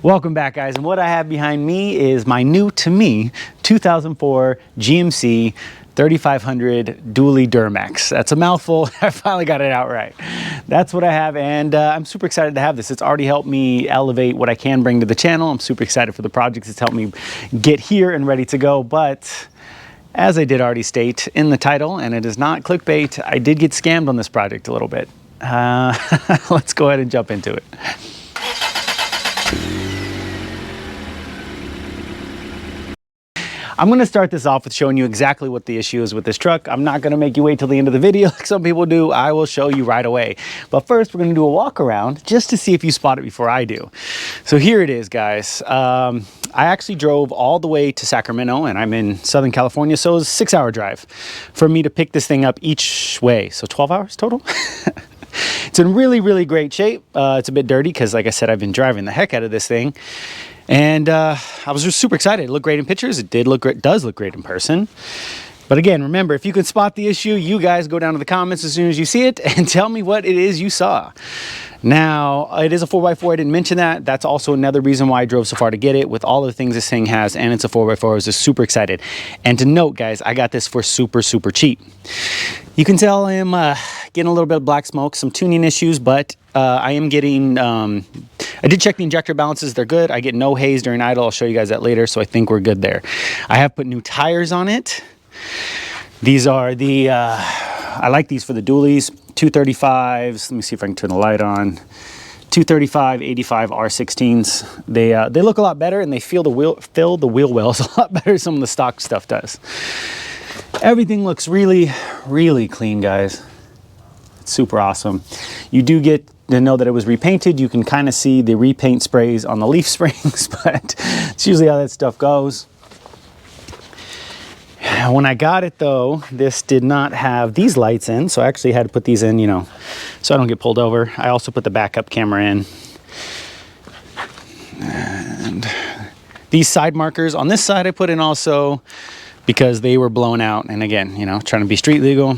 Welcome back, guys, and what I have behind me is my new to me 2004 GMC 3500 dually Duramax. That's a mouthful. I finally got it out right. That's what I have, and I'm super excited to have this. It's already helped me elevate what I can bring to the channel. I'm super excited for the projects. It's helped me get here and ready to go, but as I did already state in the title, and it is not clickbait, I did get scammed on this project a little bit. Let's go ahead and jump into it. I'm going to start this off with showing you exactly what the issue is with this truck. I'm not going to make you wait till the end of the video like some people do. I will show you right away. But first, we're going to do a walk around just to see if you spot it before I do. So here it is, guys. I actually drove all the way to Sacramento, and I'm in Southern California, so it was a 6-hour drive for me to pick this thing up each way. So 12 hours total. It's in really, really great shape. It's a bit dirty because, like I said, I've been driving the heck out of this thing. And I was just super excited. It looked great in pictures. It did look great, does look great in person. But again, remember, if you can spot the issue, you guys go down to the comments as soon as you see it and tell me what it is you saw. Now, it is a 4x4. I didn't mention that. That's also another reason why I drove so far to get it. With all the things this thing has, and it's a 4x4, I was just super excited. And to note, guys, I got this for super, super cheap. You can tell I'm getting a little bit of black smoke, some tuning issues, but I am getting... I did check the injector balances. They're good. I get no haze during idle. I'll show you guys that later, so I think we're good there. I have put new tires on it. These are the... I like these for the dualies. 235s. Let me see if I can turn the light on. 235 85 R16s. They look a lot better, and they fill the wheel wells a lot better than some of the stock stuff does. Everything looks really, really clean, guys. It's super awesome. You do get to know that it was repainted. You can kind of see the repaint sprays on the leaf springs, but it's usually how that stuff goes. When I got it, though, this did not have these lights in, so I actually had to put these in, you know, so I don't get pulled over. I also put the backup camera in. And these side markers on this side I put in also because they were blown out, and again, you know, trying to be street legal.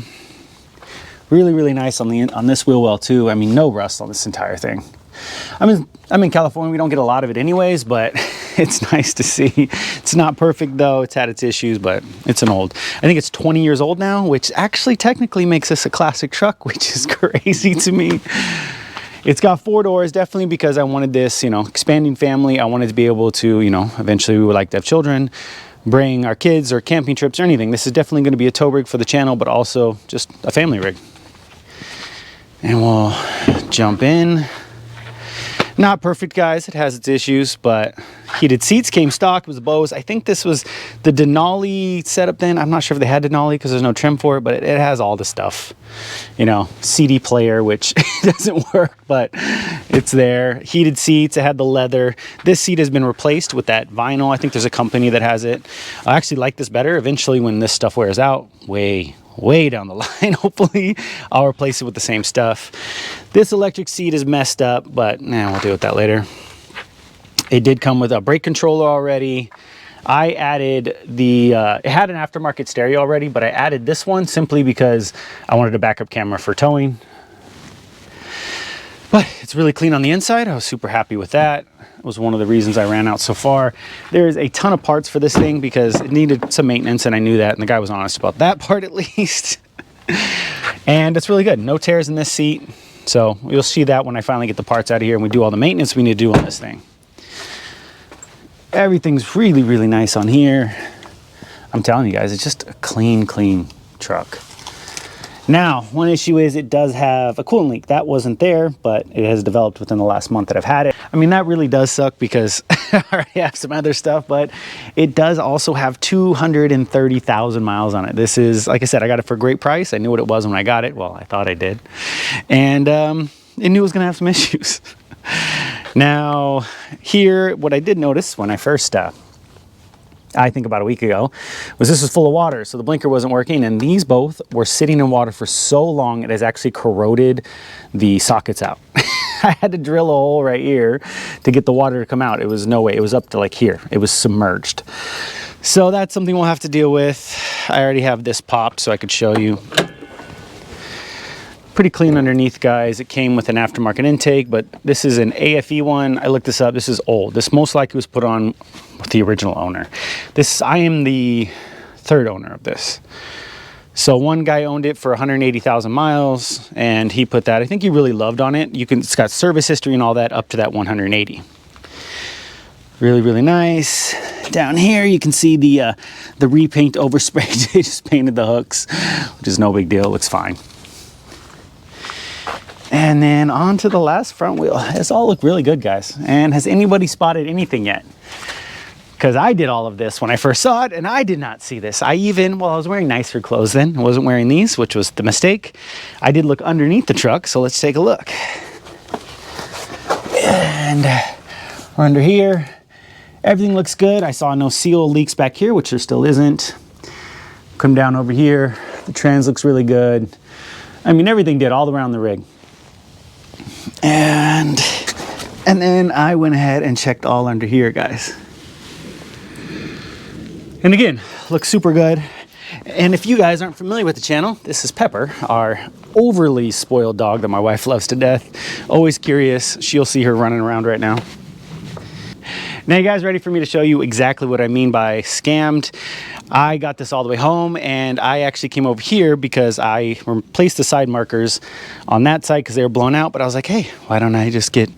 Really, really nice on this wheel well too. I mean, no rust on this entire thing. I'm in California. We don't get a lot of it anyways, but it's nice to see. It's not perfect though. It's had its issues, but it's an old. I think it's 20 years old now, which actually technically makes this a classic truck, which is crazy to me. It's got 4 doors, definitely because I wanted this, you know, expanding family. I wanted to be able to, you know, eventually we would like to have children, bring our kids or camping trips or anything. This is definitely going to be a tow rig for the channel, but also just a family rig. And we'll jump in. Not perfect, guys. It has its issues, but heated seats came stock. It was Bose. I think this was the Denali setup then. I'm not sure if they had Denali because there's no trim for it, but it has all the stuff. You know, CD player, which doesn't work, but it's there. Heated seats. It had the leather. This seat has been replaced with that vinyl. I think there's a company that has it. I actually like this better. Eventually, when this stuff wears out, way down the line, hopefully I'll replace it with the same stuff. This electric seat is messed up, but we'll deal with that later. It did come with a brake controller already. I added the it had an aftermarket stereo already, but I added this one simply because I wanted a backup camera for towing. But it's really clean on the inside. I was super happy with that. It was one of the reasons I ran out so far. There's a ton of parts for this thing because it needed some maintenance, and I knew that, and the guy was honest about that part at least. And it's really good. No tears in this seat. So you'll see that when I finally get the parts out of here and we do all the maintenance we need to do on this thing. Everything's really, really nice on here. I'm telling you guys, it's just a clean, clean truck. Now, one issue is it does have a coolant leak. That wasn't there, but it has developed within the last month that I've had it. I mean, that really does suck because I already have some other stuff, but it does also have 230,000 miles on it. This is, like I said, I got it for a great price. I knew what it was when I got it. Well, I thought I did. And it knew it was going to have some issues. Now, here, what I did notice when I first I think about a week ago, was this was full of water, so the blinker wasn't working, and these both were sitting in water for so long it has actually corroded the sockets out. I had to drill a hole right here to get the water to come out. It was no way. It was up to like here. It was submerged. So that's something we'll have to deal with. I already have this popped so I could show you. Pretty clean underneath, guys. It came with an aftermarket intake, but this is an AFE one. I looked this up. This is old. This most likely was put on with the original owner. I am the third owner of this. So one guy owned it for 180,000 miles, and he put that. I think he really loved on it. It's got service history and all that up to that 180. Really, really nice. Down here, you can see the repaint overspray. They just painted the hooks, which is no big deal. It looks fine. And then on to the last front wheel. This all look really good, guys. And has anybody spotted anything yet? Because I did all of this when I first saw it, and I did not see this. I was wearing nicer clothes then. I wasn't wearing these, which was the mistake. I did look underneath the truck, so let's take a look. And we're under here. Everything looks good. I saw no seal leaks back here, which there still isn't. Come down over here. The trans looks really good. I mean, everything did all around the rig. And then I went ahead and checked all under here, guys. And again, looks super good. And if you guys aren't familiar with the channel, this is Pepper, our overly spoiled dog that my wife loves to death. Always curious. She'll see her running around right now. Now you guys ready for me to show you exactly what I mean by scammed? I got this all the way home, and I actually came over here because I replaced the side markers on that side because they were blown out. But I was like, hey, why don't I just get,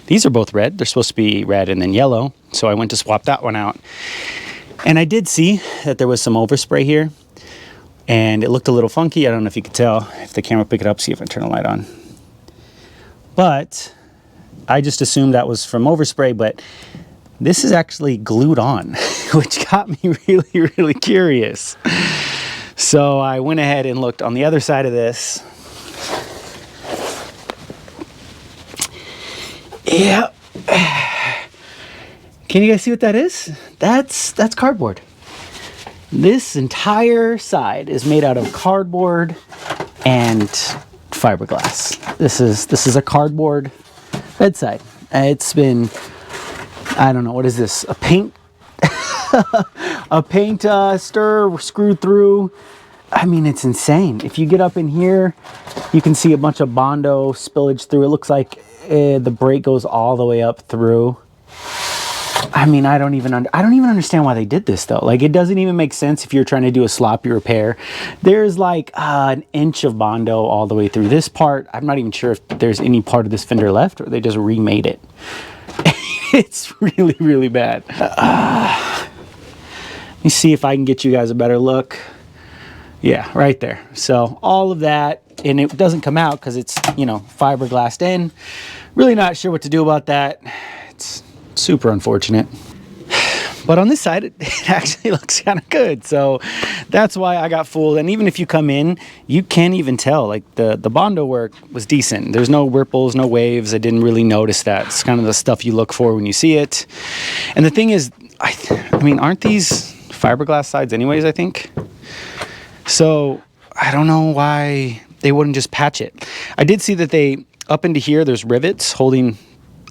these are both red. They're supposed to be red and then yellow. So I went to swap that one out. And I did see that there was some overspray here, and it looked a little funky. I don't know if you could tell. If the camera pick it up, see if I turn the light on. But I just assumed that was from overspray, but this is actually glued on, which got me really, really curious. So I went ahead and looked on the other side of this. Yeah. Can you guys see what that is? That's cardboard. This entire side is made out of cardboard and fiberglass. This is a cardboard bedside. It's been, I don't know, what is this? A paint a paint stir screwed through. I mean, it's insane. If you get up in here, you can see a bunch of Bondo spillage through. It looks like the brake goes all the way up through. I mean, I don't even understand why they did this though. Like, it doesn't even make sense if you're trying to do a sloppy repair. There's like an inch of Bondo all the way through this part. I'm not even sure if there's any part of this fender left, or they just remade it. It's really, really bad. Let me see if I can get you guys a better look. Yeah, right there. So all of that, and it doesn't come out because it's, you know, fiberglassed in. Really not sure what to do about that. It's super unfortunate. But on this side, it actually looks kind of good. So that's why I got fooled. And even if you come in, you can't even tell. Like, the Bondo work was decent. There's no ripples, no waves. I didn't really notice that. It's kind of the stuff you look for when you see it. And the thing is, I mean, aren't these fiberglass sides anyways, I think? So I don't know why they wouldn't just patch it. I did see that they, up into here, there's rivets holding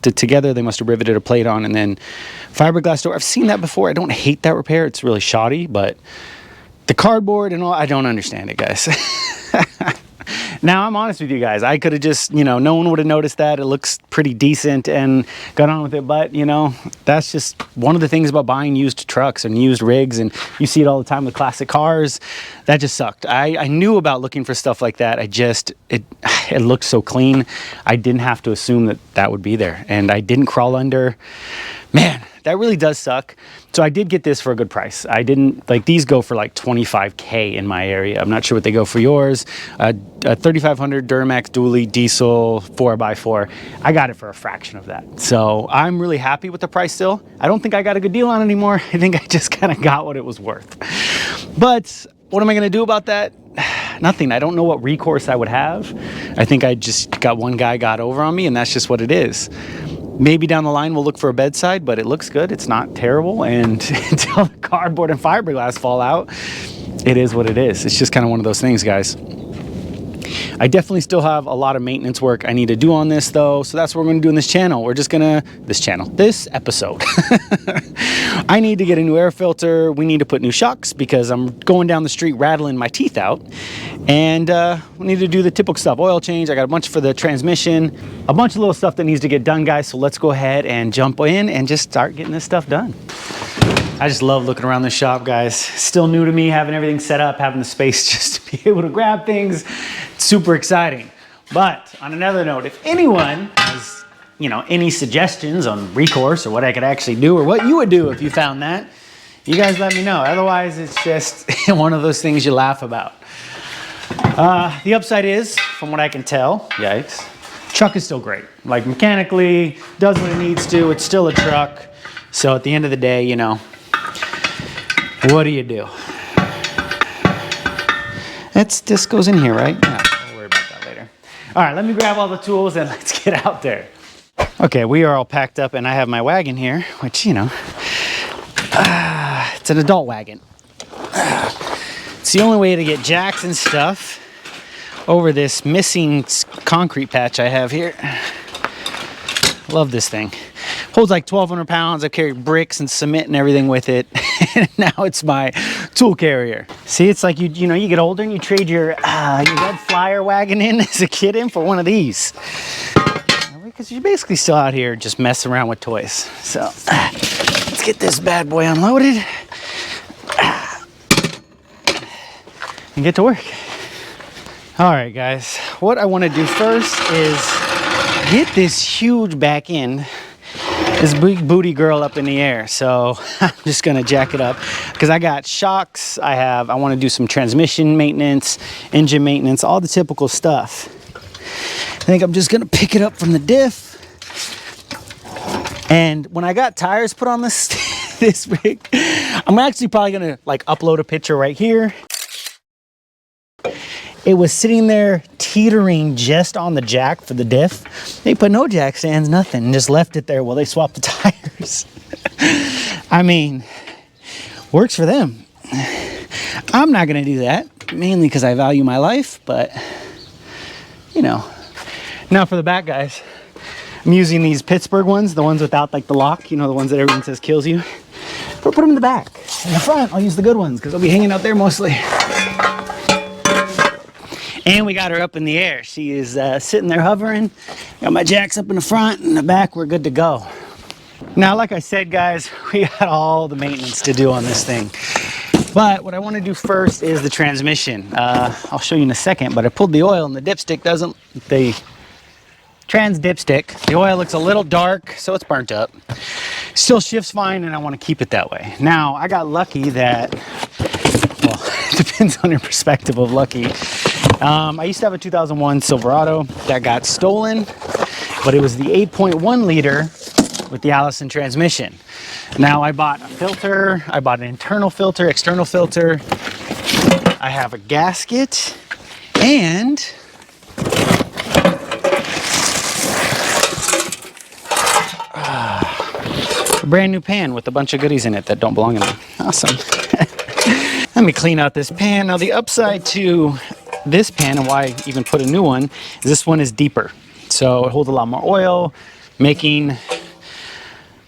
together. They must have riveted a plate on, and then fiberglass door. I've seen that before. I don't hate that repair. It's really shoddy, but the cardboard and all, I don't understand it, guys. Now, I'm honest with you guys. I could have just, you know, no one would have noticed that. It looks pretty decent and got on with it. But, you know, that's just one of the things about buying used trucks and used rigs. And you see it all the time with classic cars. That just sucked. I knew about looking for stuff like that. It looked so clean. I didn't have to assume that that would be there. And I didn't crawl under. Man, that really does suck. So I did get this for a good price. I didn't, like, these go for like $25K in my area. I'm not sure what they go for yours. A 3500 Duramax dually diesel 4x4. I got it for a fraction of that. So I'm really happy with the price still. I don't think I got a good deal on it anymore. I think I just kind of got what it was worth. But what am I going to do about that? Nothing. I don't know what recourse I would have. I think I just got one guy got over on me, and that's just what it is. Maybe down the line we'll look for a bedside, but it looks good. It's not terrible. And until the cardboard and fiberglass fall out, it is what it is. It's just kind of one of those things, guys. I definitely still have a lot of maintenance work I need to do on this though, so that's what we're going to do in this channel. We're just gonna, this episode. I need to get a new air filter. We need to put new shocks because I'm going down the street rattling my teeth out. And we need to do the typical stuff, oil change. I got a bunch for the transmission, a bunch of little stuff that needs to get done, guys. So let's go ahead and jump in and just start getting this stuff done. I just love looking around the shop, guys. Still new to me, having everything set up, having the space just to be able to grab things. It's super exciting. But on another note, if anyone has, you know, any suggestions on recourse or what I could actually do or what you would do if you found that, you guys let me know. Otherwise, it's just one of those things you laugh about. The upside is, from what I can tell, yikes, truck is still great. Like mechanically, does what it needs to. It's still a truck. So at the end of the day, you know, what do you do? This goes in here, right? No, we'll worry about that later. All right, let me grab all the tools and let's get out there. Okay, we are all packed up and I have my wagon here, which, you know, it's an adult wagon. It's the only way to get jacks and stuff over this missing concrete patch I have here. Love this thing. Holds like 1,200 pounds. I carry bricks and cement and everything with it. And now it's my tool carrier. See, it's like you know, you get older and you trade your red Flyer wagon in as a kid in for one of these. Because you're basically still out here just messing around with toys. So let's get this bad boy unloaded and get to work. All right, guys, what I want to do first is get this huge back end, this big booty girl up in the air. So I'm just gonna jack it up because I got shocks. I want to do some transmission maintenance, engine maintenance, all the typical stuff. I think I'm just gonna pick it up from the diff. And when I got tires put on this this rig, I'm actually probably gonna like upload a picture right here. It was sitting there teetering just on the jack for the diff. They put no jack stands, nothing, and just left it there while they swapped the tires. I mean, works for them. I'm not gonna do that, mainly because I value my life, but you know. Now for the back, guys, I'm using these Pittsburgh ones, the ones without like the lock, you know, the ones that everyone says kills you. But put them in the back. In the front, I'll use the good ones because they'll be hanging out there mostly. And we got her up in the air. She is sitting there hovering. Got my jacks up in the front and the back. We're good to go. Now, like I said, guys, we got all the maintenance to do on this thing. But what I want to do first is the transmission. I'll show you in a second, but I pulled the oil and the dipstick doesn't, the trans dipstick, the oil looks a little dark, so it's burnt up. Still shifts fine, and I want to keep it that way. Now, I got lucky that, well, it depends on your perspective of lucky. I used to have a 2001 Silverado that got stolen, but it was the 8.1 liter with the Allison transmission. Now I bought a filter, I bought an internal filter, external filter, I have a gasket, and a brand new pan with a bunch of goodies in it that don't belong in it. Awesome. Let me clean out this pan. Now the upside to this pan, and why I even put a new one, is this one is deeper. So it holds a lot more oil, making,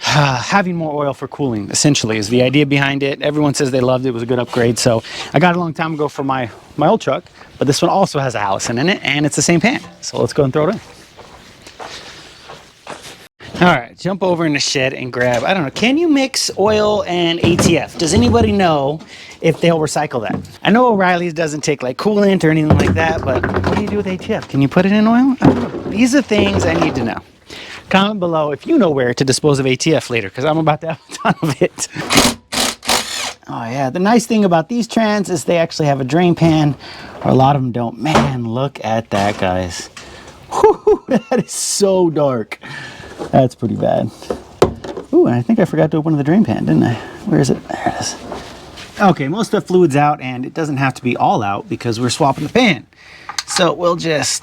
having more oil for cooling, essentially, is the idea behind it. Everyone says they loved it. It was a good upgrade. So I got it a long time ago for my old truck, but this one also has a Allison in it, and it's the same pan. So let's go and throw it in. All right, jump over in the shed and grab, I don't know, can you mix oil and ATF? Does anybody know if they'll recycle that? I know O'Reilly's doesn't take like coolant or anything like that, but what do you do with ATF? Can you put it in oil? I don't know. These are things I need to know. Comment below if you know where to dispose of ATF later, because I'm about to have a ton of it. Oh yeah, the nice thing about these trans is they actually have a drain pan, or a lot of them don't. Man, look at that, guys. Whew, that is so dark. That's pretty bad. Ooh, and I think I forgot to open the drain pan, didn't I? Where is it? There it is. Okay, most of the fluid's out, and it doesn't have to be all out because we're swapping the pan. So we'll just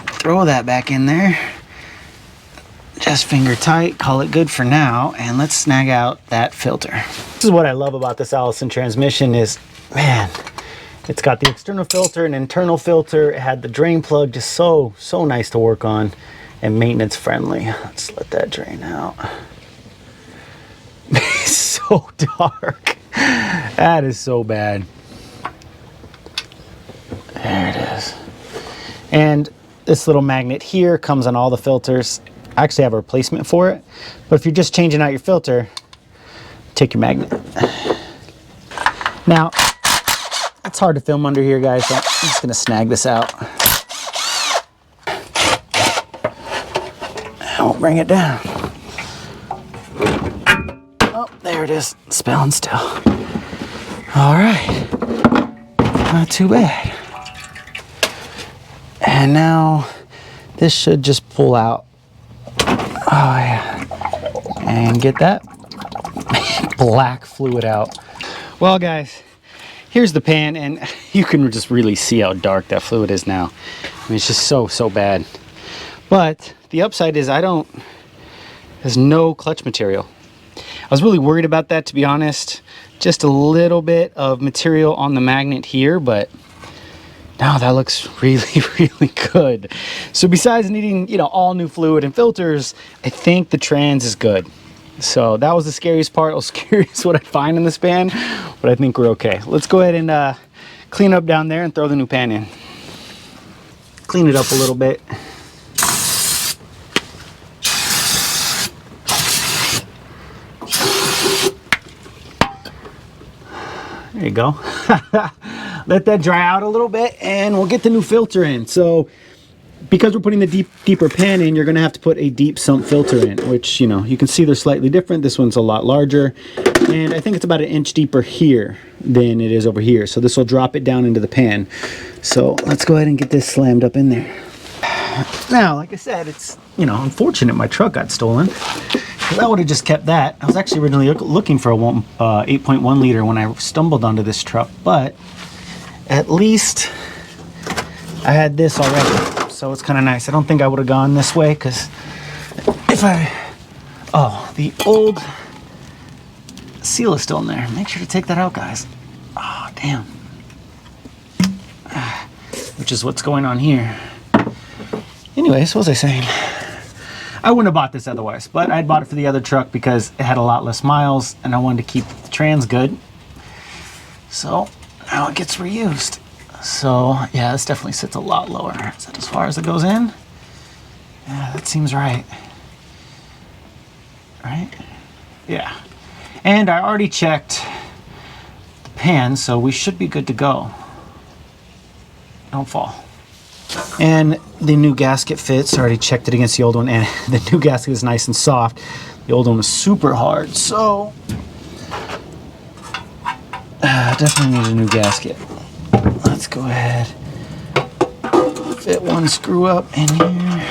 throw that back in there. Just finger tight, call it good for now, and let's snag out that filter. This is what I love about this Allison transmission is, man, It's got the external filter and internal filter. It had the drain plug, just so nice to work on and maintenance friendly. Let's let that drain out. It's so dark. That is so bad. There it is. And this little magnet here comes on all the filters. I actually have a replacement for it, but if you're just changing out your filter, take your magnet. Now, it's hard to film under here, guys, so I'm just gonna snag this out. I won't bring it down. Oh, there it is, spelling still. All right, not too bad. And now this should just pull out. Oh yeah, and get that black fluid out. Well, guys, here's the pan, and you can just really see how dark that fluid is now. I mean, it's just so bad. But the upside is there's no clutch material. I was really worried about that, to be honest. Just a little bit of material on the magnet here, but now that looks really good. So besides needing, you know, all new fluid and filters, I think the trans is good. So that was the scariest part. I was curious what I'd find in this pan, but I think we're okay. Let's go ahead and clean up down there and throw the new pan in. Clean it up a little bit. There you go. Let that dry out a little bit and we'll get the new filter in. So because we're putting the deeper pan in, you're gonna have to put a deep sump filter in, which, you know, you can see they're slightly different. This one's a lot larger, and I think it's about 1 inch deeper here than it is over here. So this will drop it down into the pan. So let's go ahead and get this slammed up in there. Now, like I said, it's, you know, unfortunate my truck got stolen, because I would have just kept that. I was actually originally looking for a 8.1 liter when I stumbled onto this truck, but at least I had this already, so it's kind of nice. I don't think I would have gone this way, because if the old seal is still in there. Make sure to take that out, guys. Oh, damn. Which is what's going on here. Anyways, what was I saying? I wouldn't have bought this otherwise, but I bought it for the other truck because it had a lot less miles and I wanted to keep the trans good. So now it gets reused. So yeah, this definitely sits a lot lower. Is that as far as it goes in? Yeah, that seems right. Right? Yeah. And I already checked the pan, so we should be good to go. Don't fall. And the new gasket fits. I already checked it against the old one, and the new gasket is nice and soft. The old one was super hard, so definitely need a new gasket. Let's go ahead, fit one screw up in here.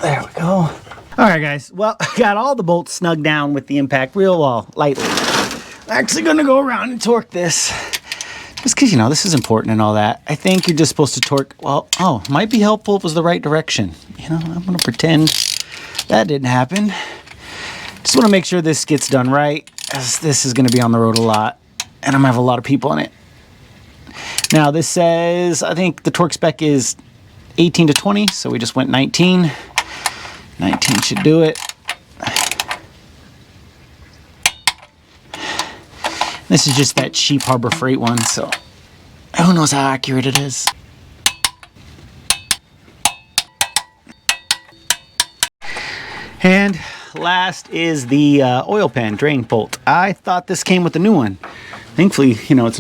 There we go. All right, guys. Well, I got all the bolts snugged down with the impact real lightly. I'm actually gonna go around and torque this, just because, you know, this is important and all that. I think you're just supposed to torque, well, might be helpful if it was the right direction. You know, I'm gonna pretend that didn't happen. Just want to make sure this gets done right, as this is going to be on the road a lot, and I'm going to have a lot of people in it. Now, this says, I think the torque spec is 18 to 20, so we just went 19. 19 should do it. This is just that cheap Harbor Freight one, so who knows how accurate it is. And last is the oil pan drain bolt. I thought this came with the new one. Thankfully, you know, it's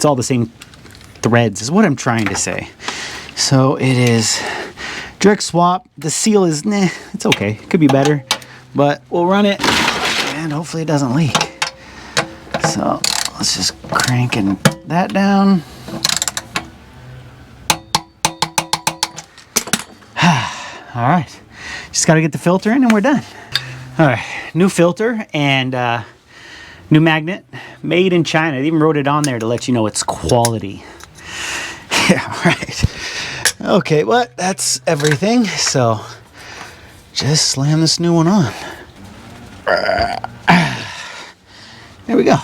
all the same threads is what I'm trying to say. So it is direct swap. The seal is, it's okay. It could be better, but we'll run it and hopefully it doesn't leak. So let's just crank that down. All right, just got to get the filter in and we're done. All right, new filter and new magnet, made in China. They even wrote it on there to let you know it's quality. Yeah, right. Okay, well, that's everything. So just slam this new one on. There we go.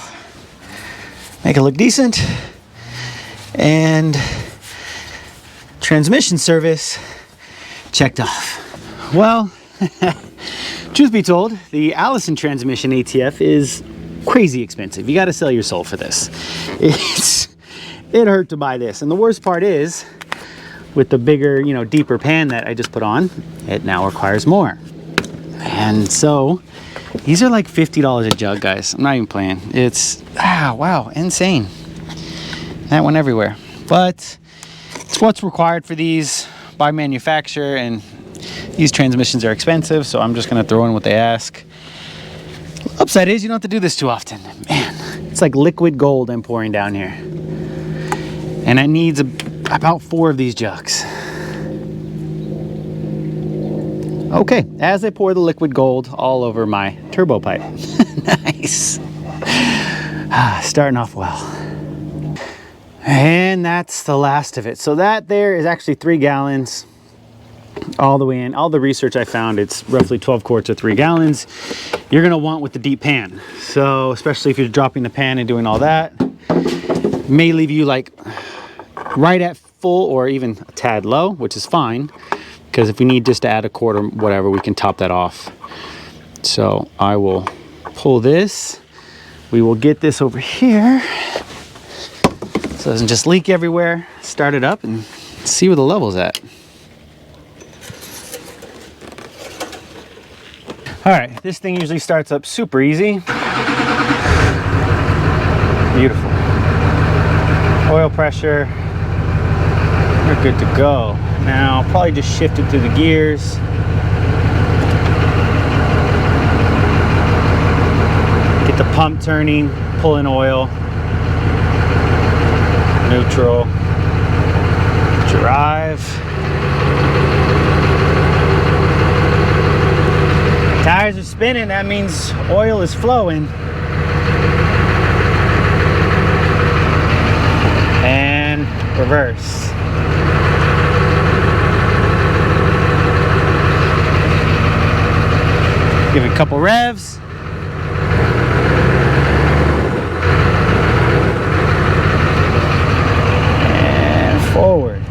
Make it look decent. And transmission service checked off. Well, truth be told, the Allison transmission ATF is crazy expensive. You got to sell your soul for this. It hurt to buy this. And the worst part is, with the bigger, you know, deeper pan that I just put on, it now requires more. And so these are like $50 a jug, guys. I'm not even playing. It's, wow, insane. That went everywhere. But it's what's required for these by manufacturer, and these transmissions are expensive, so I'm just gonna throw in what they ask. Upside is you don't have to do this too often. Man, it's like liquid gold I'm pouring down here. And it needs about 4 of these jugs. Okay, as I pour the liquid gold all over my turbo pipe. Nice. Starting off well. And that's the last of it. So that there is actually 3 gallons all the way in. All the research I found, it's roughly 12 quarts or 3 gallons. You're gonna want with the deep pan. So especially if you're dropping the pan and doing all that, may leave you like right at full or even a tad low, which is fine. Because if we need just to add a quart or whatever, we can top that off. So I will pull this. We will get this over here so it doesn't just leak everywhere. Start it up and see where the level's at. All right, this thing usually starts up super easy. Beautiful. Oil pressure. We're good to go. Now, I'll probably just shift it through the gears. Get the pump turning, pull in oil. Neutral. Drive. Tires are spinning, that means oil is flowing. And reverse. Give it a couple revs. And forward.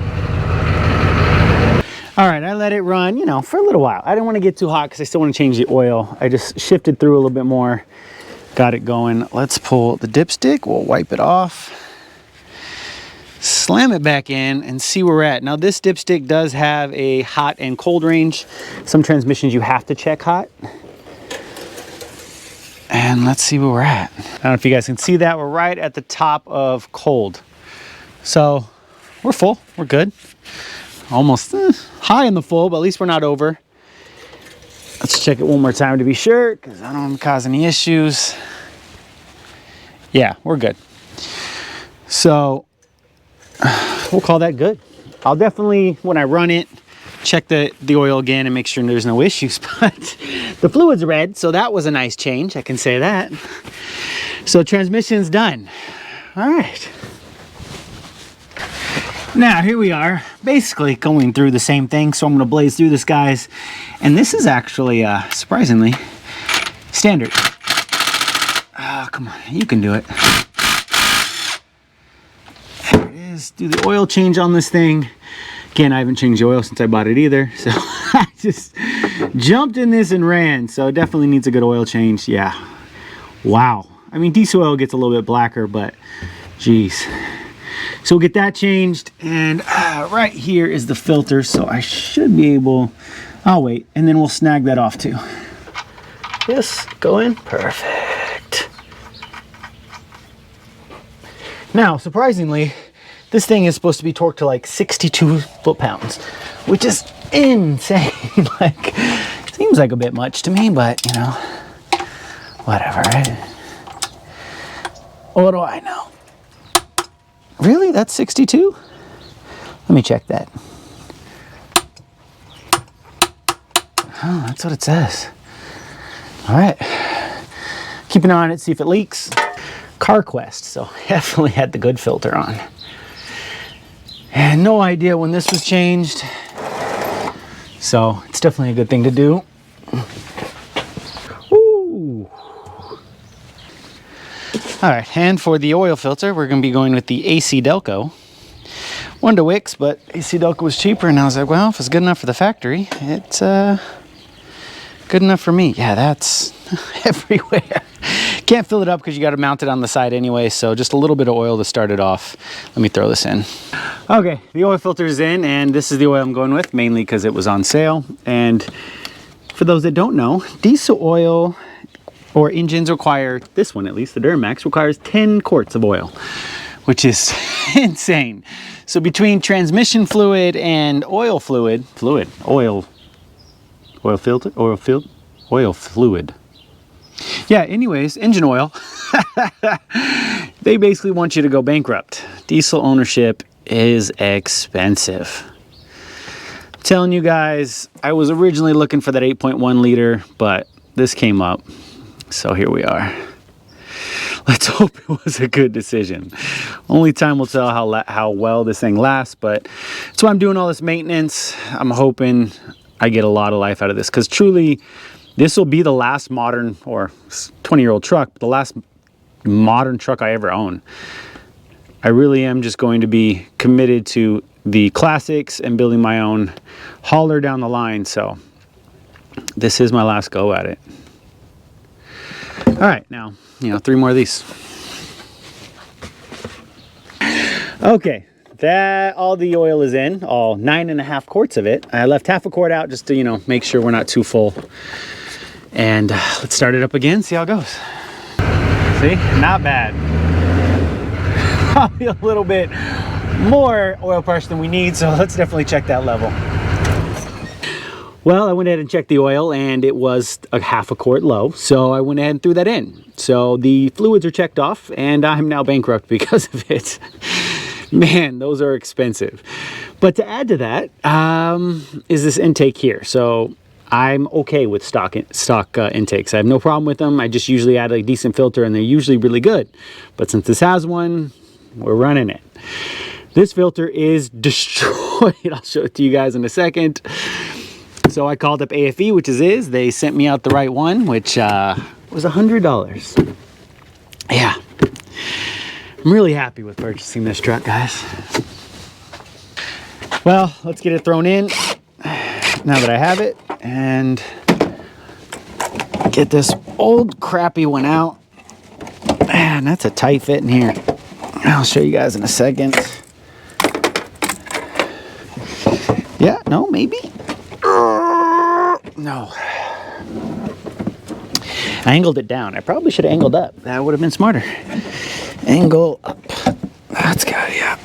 All right, I let it run, you know, for a little while. I didn't want to get too hot because I still want to change the oil. I just shifted through a little bit more, got it going. Let's pull the dipstick, we'll wipe it off. Slam it back in and see where we're at. Now this dipstick does have a hot and cold range. Some transmissions you have to check hot. And let's see where we're at. I don't know if you guys can see that. We're right at the top of cold. So we're full, we're good. Almost high in the full, but at least we're not over. Let's check it one more time to be sure, because I don't want to cause any issues. Yeah, we're good. So we'll call that good. I'll definitely, when I run it, check the oil again and make sure there's no issues. But the fluid's red, so that was a nice change. I can say that. So transmission's done. All right. Now here we are, basically going through the same thing. So I'm going to blaze through this, guys. And this is actually surprisingly standard. Oh, come on, you can do it. There it is. Do the oil change on this thing. Again, I haven't changed the oil since I bought it either. So I just jumped in this and ran. So it definitely needs a good oil change. Yeah. Wow. I mean, diesel oil gets a little bit blacker, but geez. So we'll get that changed. And right here is the filter. So I should be able, I'll wait. And then we'll snag that off too. Yes, go in. Perfect. Now, surprisingly, this thing is supposed to be torqued to like 62 foot-pounds, which is insane. Like, seems like a bit much to me, but you know, whatever, right? What do I know? Really? That's 62? Let me check that. Oh, that's what it says. All right. Keep an eye on it, see if it leaks. CarQuest, so definitely had the good filter on. And no idea when this was changed. So it's definitely a good thing to do. Ooh. All right, and for the oil filter, we're going to be going with the AC Delco. Wanted to Wix, but AC Delco was cheaper, and I was like, well, if it's good enough for the factory, it's good enough for me. Yeah, that's everywhere. Can't fill it up because you got to mount it on the side anyway, so just a little bit of oil to start it off. Let me throw this in. Okay, the oil filter is in, and this is the oil I'm going with, mainly because it was on sale. And for those that don't know, diesel oil or engines require, this one at least, the Duramax, requires 10 quarts of oil, which is insane. So between transmission fluid and oil fluid, oil fluid. Yeah, anyways, engine oil, they basically want you to go bankrupt. Diesel ownership is expensive. I'm telling you guys, I was originally looking for that 8.1 liter, but this came up. So here we are. Let's hope it was a good decision. Only time will tell how well this thing lasts, but that's why I'm doing all this maintenance. I'm hoping I get a lot of life out of this, because truly, this will be the last modern, or 20-year-old truck, but the last modern truck I ever own. I really am just going to be committed to the classics and building my own hauler down the line, so this is my last go at it. All right, now, 3 more of these. Okay, all the oil is in, all 9.5 quarts of it. I left half a quart out just to, make sure we're not too full. And let's start it up again, see how it goes. See, not bad. Probably a little bit more oil pressure than we need, so let's definitely check that level. Well, I went ahead and checked the oil, and it was a half a quart low, so I went ahead and threw that in. So the fluids are checked off, and I'm now bankrupt because of it. Man, those are expensive. But to add to that is this intake here. So I'm okay with stock intakes. I have no problem with them. I just usually add a decent filter, and they're usually really good. But since this has one, we're running it. This filter is destroyed. I'll show it to you guys in a second. So I called up AFE, which is they sent me out the right one, which was $100. Yeah, I'm really happy with purchasing this truck, guys. Well, let's get it thrown in now that I have it, and get this old crappy one out. Man, that's a tight fit in here. I'll show you guys in a second. Yeah, no, maybe. No. I angled it down. I probably should have angled up. That would have been smarter. Angle up. That's good, yeah.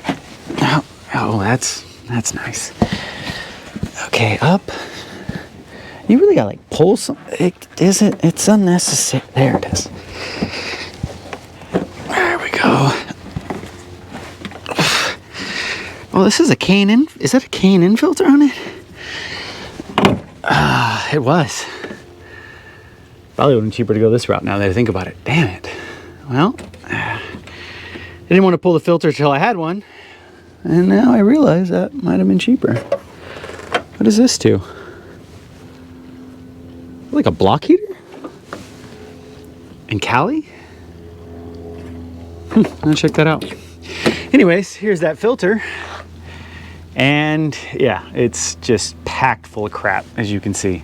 Oh, that's nice. Okay, up. You really gotta like pull some. It's unnecessary. There it is. There we go. Oh, this is a K&N. Is that a K&N filter on it? It was. Probably would have been cheaper to go this route now that I think about it. Damn it. Well, I didn't want to pull the filter until I had one. And now I realize that might have been cheaper. What is this to? Like a block heater? In Cali? I'll check that out. Anyways, here's that filter. And yeah, it's just packed full of crap, as you can see.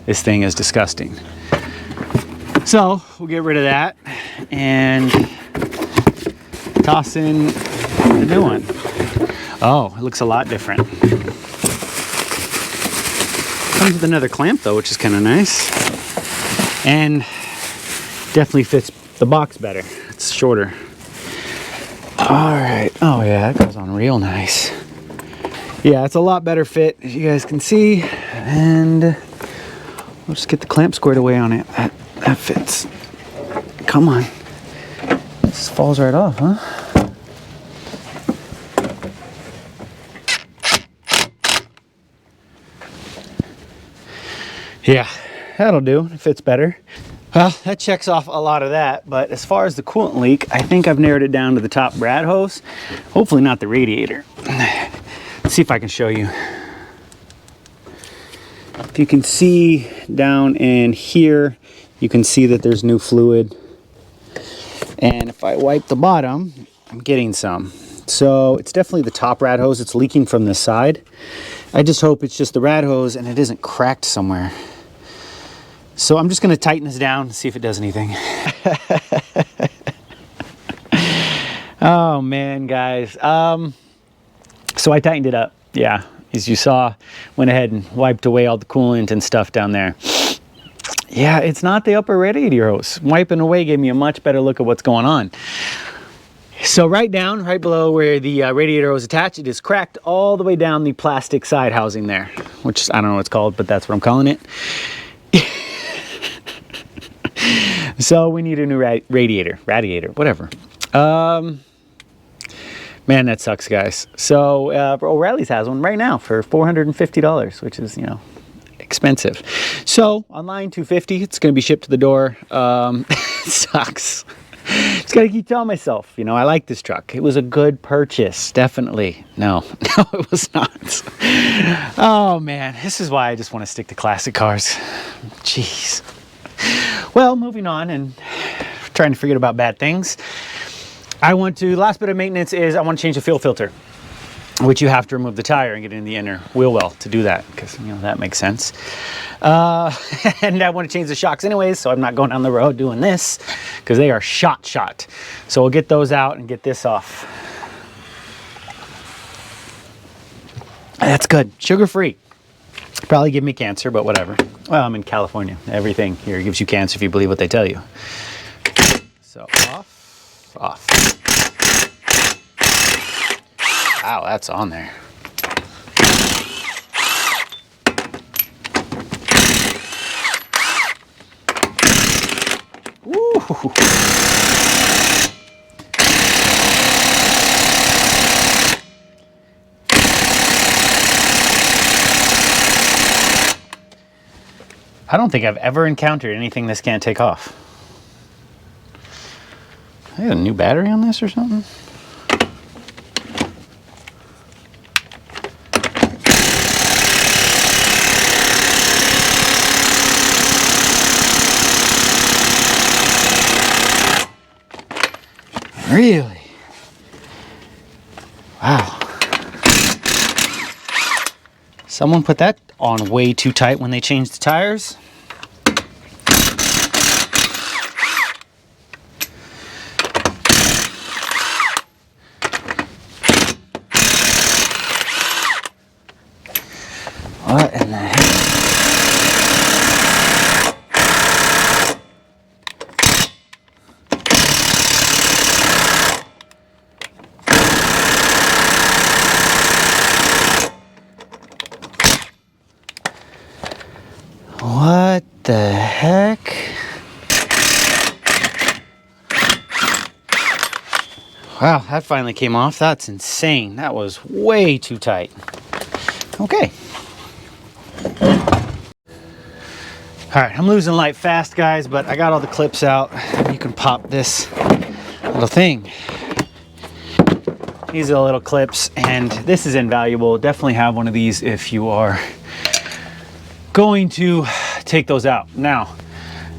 This thing is disgusting. So we'll get rid of that and toss in the new one. Oh, it looks a lot different. Comes with another clamp though, which is kind of nice. And definitely fits the box better. It's shorter. All right. Oh yeah, that goes on real nice. Yeah, it's a lot better fit, as you guys can see. And we'll just get the clamp squared away on it. That fits. Come on. This falls right off, huh? Yeah, that'll do. It fits better. Well, that checks off a lot of that, but as far as the coolant leak, I think I've narrowed it down to the top brad hose. Hopefully not the radiator. Let's see if I can show you. If you can see down in here, you can see that there's new fluid. And if I wipe the bottom, I'm getting some. So it's definitely the top rad hose. It's leaking from this side. I just hope it's just the rad hose and it isn't cracked somewhere. So I'm just going to tighten this down and see if it does anything. Oh man, guys. So I tightened it up. Yeah, as you saw, went ahead and wiped away all the coolant and stuff down there. Yeah, it's not the upper radiator hose. Wiping away gave me a much better look at what's going on. So right down, right below where the radiator was attached, it is cracked all the way down the plastic side housing there, which I don't know what it's called, but that's what I'm calling it. So we need a new radiator, whatever. Man, that sucks, guys. So O'Reilly's has one right now for $450, which is, you know, expensive. So online $250, it's going to be shipped to the door. It sucks. Just got to keep telling myself, you know, I like this truck. It was a good purchase, definitely. No, it was not. Oh man, this is why I just want to stick to classic cars. Jeez. Well, moving on and trying to forget about bad things. Last bit of maintenance is I want to change the fuel filter, which you have to remove the tire and get in the inner wheel well to do that, because, you know, that makes sense. And I want to change the shocks anyways, so I'm not going down the road doing this, because they are shot. So we'll get those out and get this off. That's good. Sugar-free. Probably give me cancer, but whatever. Well, I'm in California. Everything here gives you cancer if you believe what they tell you. So off. Wow, that's on there. Woo. I don't think I've ever encountered anything this can't take off. I got a new battery on this or something? Really? Wow. Someone put that on way too tight when they changed the tires. What in the heck? What the heck? Wow, that finally came off. That's insane. That was way too tight. Okay. All right, I'm losing light fast, guys, but I got all the clips out. You can pop this little thing. These are the little clips, and this is invaluable. Definitely have one of these if you are going to take those out. Now,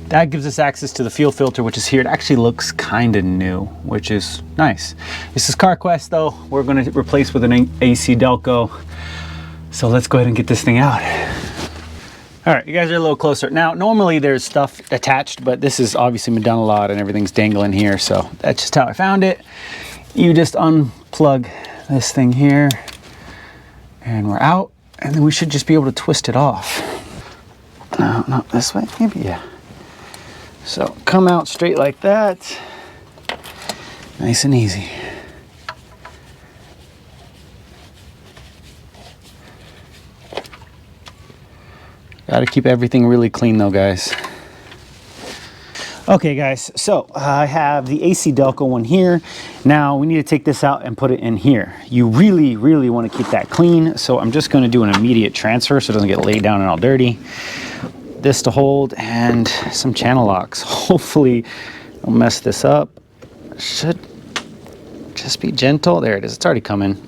that gives us access to the fuel filter, which is here. It actually looks kind of new, which is nice. This is CarQuest, though. We're going to replace with an AC Delco. So let's go ahead and get this thing out. All right, you guys are a little closer. Now, normally there's stuff attached, but this is obviously been done a lot and everything's dangling here. So that's just how I found it. You just unplug this thing here and we're out. And then we should just be able to twist it off. No, not this way, maybe, yeah. So come out straight like that. Nice and easy. Got to keep everything really clean though, guys. Okay guys, so I have the AC Delco one here. Now we need to take this out and put it in here. You really want to keep that clean. So I'm just going to do an immediate transfer so it doesn't get laid down and all dirty. This to hold and some channel locks. Hopefully I'll mess this up. Should just be gentle. There it is. It's already coming.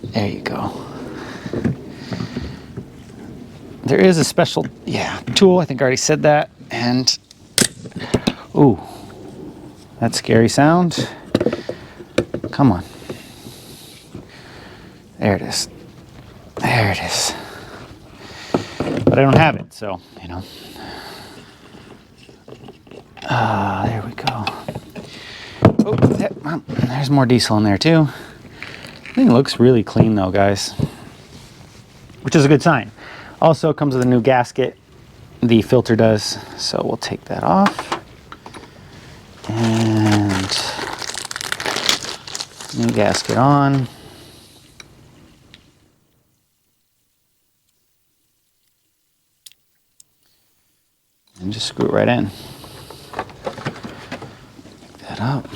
There you go. There is a special, tool. I think I already said that. And, ooh, That scary sound. Come on. There it is. There it is. But I don't have it, so, you know. There we go. Oh, there's more diesel in there too. I think it looks really clean though, guys, which is a good sign. Also, it comes with a new gasket. The filter does, so we'll take that off. And new gasket on. And just screw it right in. Pick that up.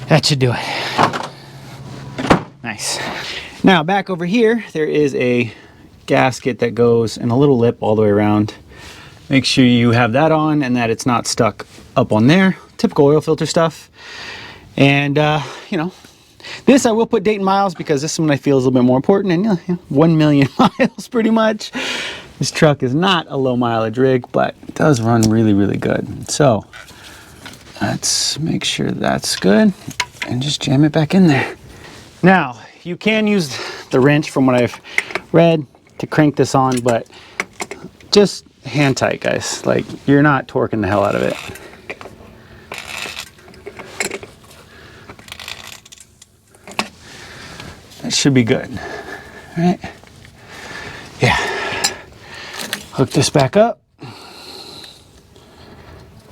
That should do it. Nice. Now back over here, there is a gasket that goes in a little lip all the way around. Make sure you have that on and that it's not stuck up on there. Typical oil filter stuff. And you know, this I will put date and miles because this one I feel is a little bit more important. And 1 million miles pretty much. This truck is not a low mileage rig, but it does run really, really good. So let's make sure that's good and just jam it back in there. Now, you can use the wrench from what I've read to crank this on, but just hand tight, guys. Like, you're not torquing the hell out of it. That should be good, right? Yeah. Hook this back up.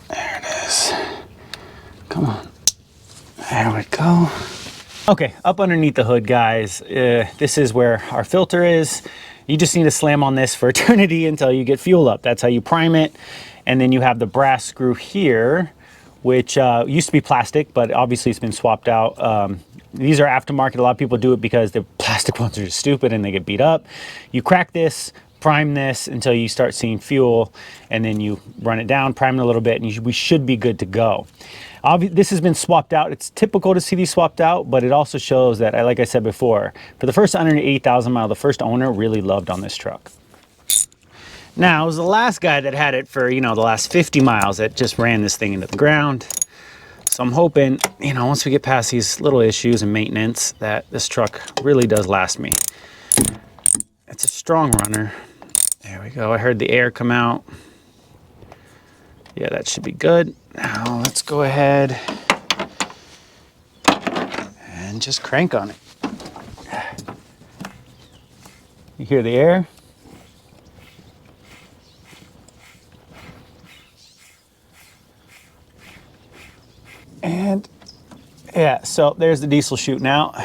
There it is. Come on. There we go. Okay, up underneath the hood, guys, this is where our filter is. You just need to slam on this for eternity until you get fuel up. That's how you prime it. And then you have the brass screw here, which used to be plastic, but obviously it's been swapped out. These are aftermarket. A lot of people do it because the plastic ones are just stupid and they get beat up. You crack this, prime this until you start seeing fuel, and then you run it down, prime it a little bit, and we should be good to go. This has been swapped out. It's typical to see these swapped out, but it also shows that, like I said before, for the first 180,000 miles, the first owner really loved on this truck. Now, it was the last guy that had it for, the last 50 miles that just ran this thing into the ground. So I'm hoping, once we get past these little issues and maintenance, that this truck really does last me. It's a strong runner. There we go. I heard the air come out. Yeah, that should be good. Now let's go ahead and just crank on it. You hear the air? And yeah, so there's the diesel shooting out.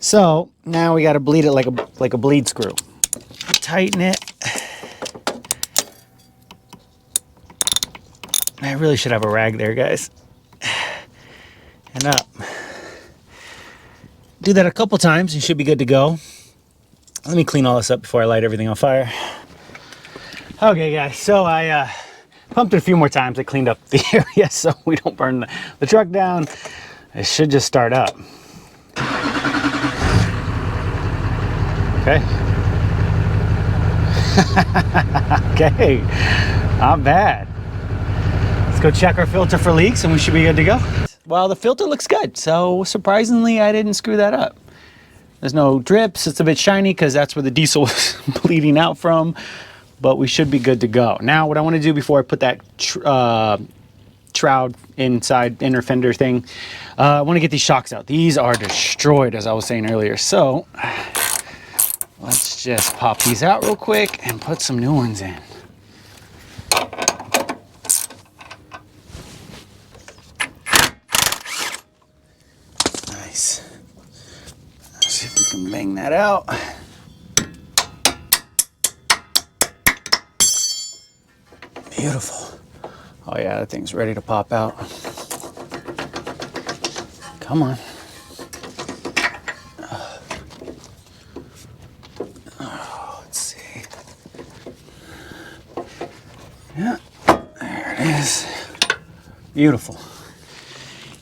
So now we got to bleed it like a bleed screw. Tighten it. I really should have a rag there, guys. And up. Do that a couple times, you should be good to go. Let me clean all this up before I light everything on fire. Okay, guys, so I pumped it a few more times. I cleaned up the area so we don't burn the truck down. It should just start up. Okay. Okay, not bad. Let's go check our filter for leaks and we should be good to go. Well, the filter looks good, so surprisingly I didn't screw that up. There's no drips. It's a bit shiny because that's where the diesel was bleeding out from, but we should be good to go. Now what I want to do before I put that shroud inside inner fender thing, I want to get these shocks out. These are destroyed, as I was saying earlier, so let's just pop these out real quick and put some new ones in. Nice. Let's see if we can bang that out. Beautiful. Oh yeah, that thing's ready to pop out. Come on. Let's see. Yeah, there it is. Beautiful.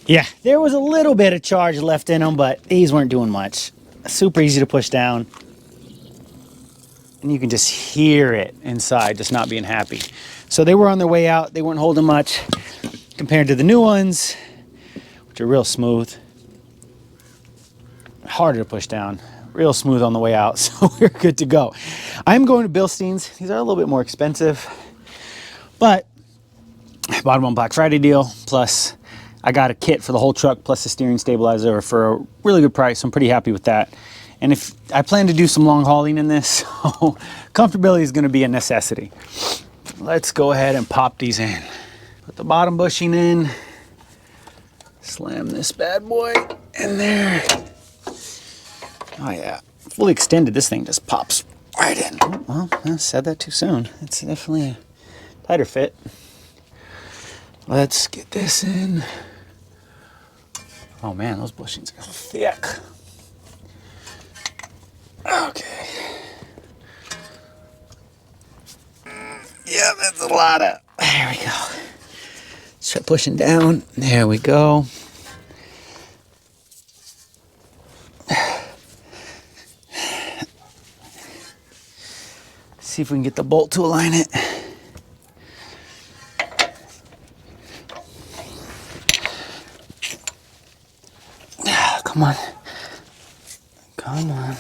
Yeah, there was a little bit of charge left in them, but these weren't doing much. Super easy to push down. and you can just hear it inside, just not being happy. So they were on their way out. They weren't holding much compared to the new ones, which are real smooth. Harder to push down. Real smooth on the way out, so we're good to go. I'm going to Bilstein's. These are a little bit more expensive, but I bought them on Black Friday deal. Plus, I got a kit for the whole truck plus the steering stabilizer for a really good price. I'm pretty happy with that. And if I plan to do some long hauling in this, so comfortability is going to be a necessity. Let's go ahead and pop these in. Put the bottom bushing in. Slam this bad boy in there. Oh yeah, fully extended, this thing just pops right in. Oh, well, I said that too soon. It's definitely a tighter fit. Let's get this in. Oh man, those bushings are thick. Okay. Yeah, that's a lot of, there we go. Let's try pushing down. There we go. See if we can get the bolt to align it. Come on. Come on.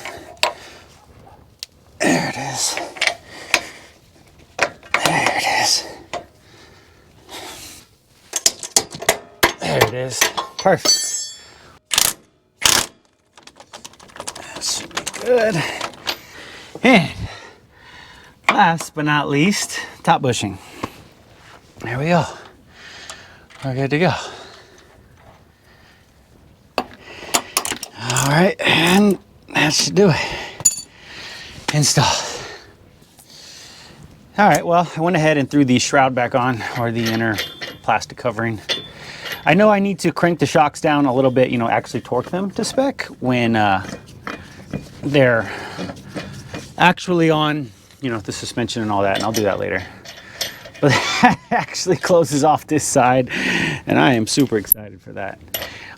There it is. There it is. There it is. Perfect. That should be good. And last but not least, top bushing. There we go. We're good to go. All right, and that should do it. Install. All right, well, I went ahead and threw the shroud back on, or the inner plastic covering. I know I need to crank the shocks down a little bit, you know, actually torque them to spec when they're actually on, you know, the suspension and all that, and I'll do that later. But that actually closes off this side, and I am super excited for that.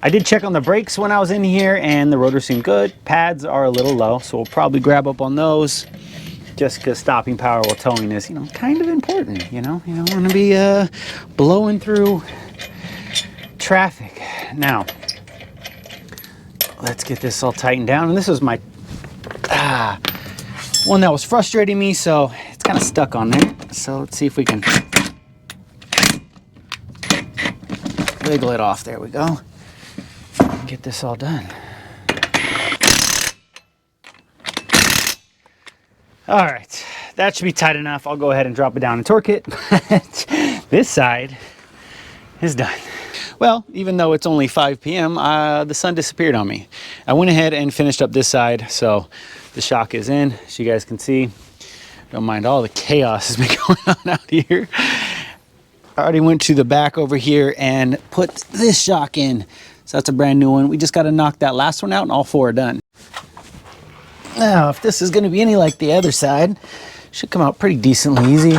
I did check on the brakes when I was in here, and the rotor seemed good. Pads are a little low, so we'll probably grab up on those, just because stopping power while towing is, you know, kind of important, you know? You don't want to be blowing through traffic. Now, let's get this all tightened down, and this was my one that was frustrating me, so it's kind of stuck on there. So let's see if we can wiggle it off. There we go. Get this all done. All right, that should be tight enough. I'll go ahead and drop it down and torque it. This side is done. Well, even though it's only 5 p.m., the sun disappeared on me. I went ahead and finished up this side, so the shock is in, as you guys can see. Don't mind all the chaos has been going on out here. I already went to the back over here and put this shock in. So that's a brand new one. We just got to knock that last one out and all 4 are done. Now, if this is going to be any like the other side, should come out pretty decently easy.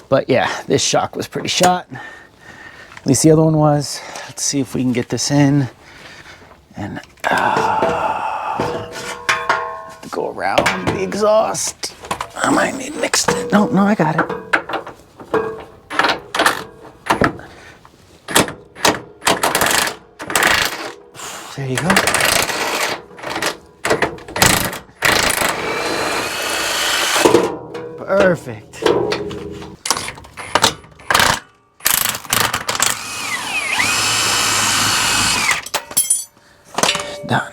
But yeah, this shock was pretty shot. At least the other one was. Let's see if we can get this in. And go around the exhaust. I might need an extend. No, I got it. There you go. Perfect. Done.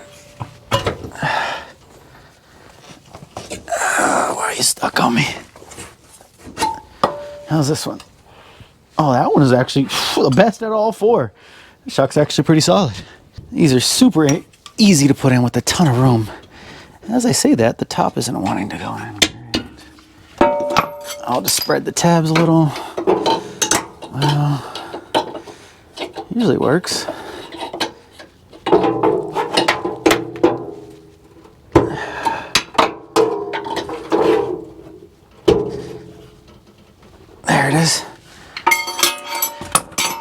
Why are you stuck on me? How's this one? Oh, that one is actually the best out of all 4. The shock's actually pretty solid. These are super easy to put in with a ton of room. As I say that, the top isn't wanting to go in. I'll just spread the tabs a little. Well, usually works. There it is.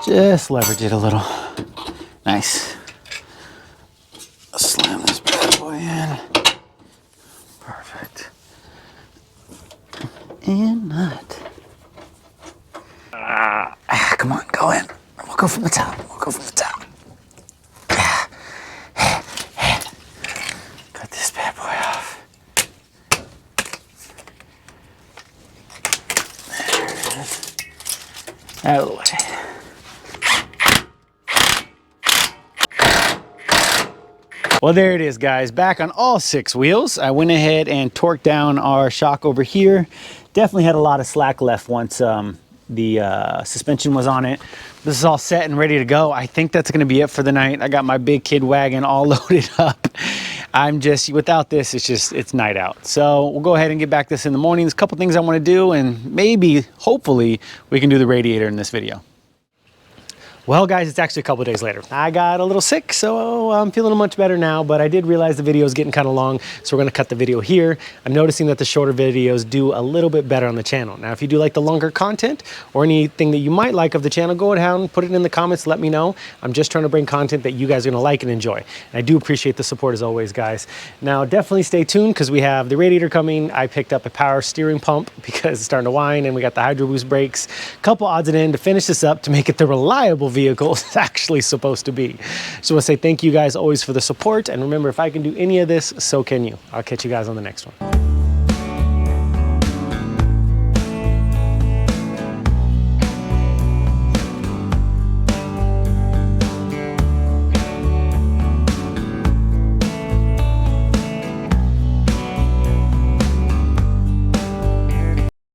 Just leverage it a little. Nice. Slam this bad boy in. Perfect. and nut. Come on, go in. We'll go from the top. We'll go from the top. Cut this bad boy off. There it is. Out of the way. Well, there it is, guys. Back on all 6 wheels. I went ahead and torqued down our shock over here. Definitely had a lot of slack left once the suspension was on it. This is all set and ready to go. I think that's gonna be it for the night. I got my big kid wagon all loaded up. I'm just, without this, it's night out. So we'll go ahead and get back this in the morning. There's a couple things I wanna do, and maybe, hopefully, we can do the radiator in this video. Well, guys, it's actually a couple of days later. I got a little sick, so I'm feeling much better now, but I did realize the video is getting kind of long, so we're gonna cut the video here. I'm noticing that the shorter videos do a little bit better on the channel. Now, if you do like the longer content or anything that you might like of the channel, go ahead and put it in the comments, let me know. I'm just trying to bring content that you guys are gonna like and enjoy. And I do appreciate the support as always, guys. Now, definitely stay tuned because we have the radiator coming. I picked up a power steering pump because it's starting to whine, and we got the Hydro Boost brakes. Couple odds and ends to finish this up to make it the reliable vehicle it's actually supposed to be. So I want to say thank you guys always for the support, and remember, if I can do any of this, so can you. I'll catch you guys on the next one.